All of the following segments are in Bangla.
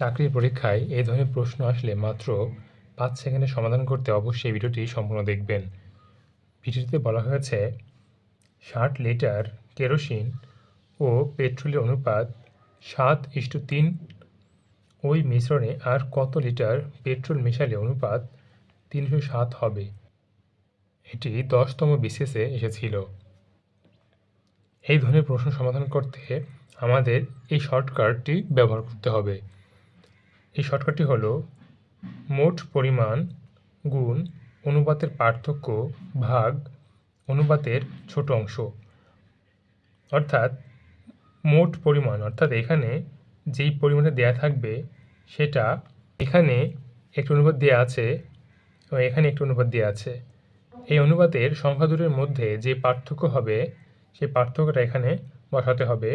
চাকরির পরীক্ষায় এই ধরনের প্রশ্ন আসলে মাত্র ৫ সেকেন্ডে সমাধান করতে অবশ্যই ভিডিওটি সম্পূর্ণ দেখবেন। ভিডিওটিতে বলা হয়েছে ৬০ লিটার কেরোসিন ও পেট্রোলের অনুপাত ৭:৩। ওই মিশ্রণে আর কত লিটার পেট্রোল মেশালে অনুপাত ৩০৭ হবে? এটি ১০তম বিসিএসে এসেছিল। এই ধরনের প্রশ্ন সমাধান করতে আমাদের এই শর্টকাটটি ব্যবহার করতে হবে। এই শর্টকাটটি হলো মোট পরিমাণ গুণ অনুপাতের পার্থক্য ভাগ অনুপাতের ছোট অংশ। অর্থাৎ মোট পরিমাণ অর্থাৎ এখানে যেই পরিমাণটা দেয়া থাকবে সেটা এখানে একটি অনুপাত দেয়া আছে এবং এখানে একটি অনুপাত দেয়া আছে। এই অনুপাতের সংখ্যা দুটোর মধ্যে যে পার্থক্য হবে সেই পার্থক্যটা এখানে বসাতে হবে।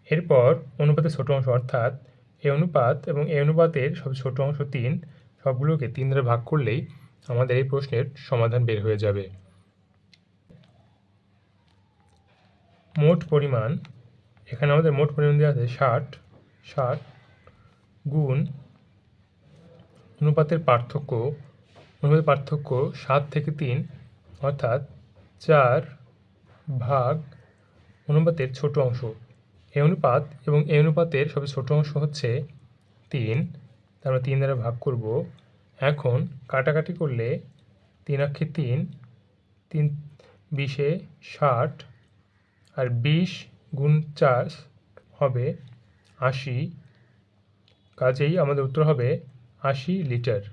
এরপর অনুপাতের ছোট অংশ অর্থাৎ এই অনুপাত এবং এই অনুপাতের সবচেয়ে ছোট অংশ ৩ সবগুলোকে ৩ দ্বারা ভাগ করলেই আমাদের এই প্রশ্নের সমাধান বের হয়ে যাবে। মোট পরিমাণ এখানে আমাদের মোট পরিমাণ দেওয়া আছে ৬০ গুণ অনুপাতের পার্থক্য ৭ থেকে ৩ অর্থাৎ ৪ ভাগ অনুপাতের ছোট অংশ। এই অনুপাত এবং এই অনুপাতের সবচেয়ে ছোট অংশ হচ্ছে ৩, তার আমরা ৩ দ্বারা ভাগ করব। এখন কাটাকাটি করলে ৩ অক্ষে ৩, ৩ ২০-এ ৬০ আর ২০ গুণ ৪ হবে ৮০। কাজেই আমাদের উত্তর হবে ৮০ লিটার।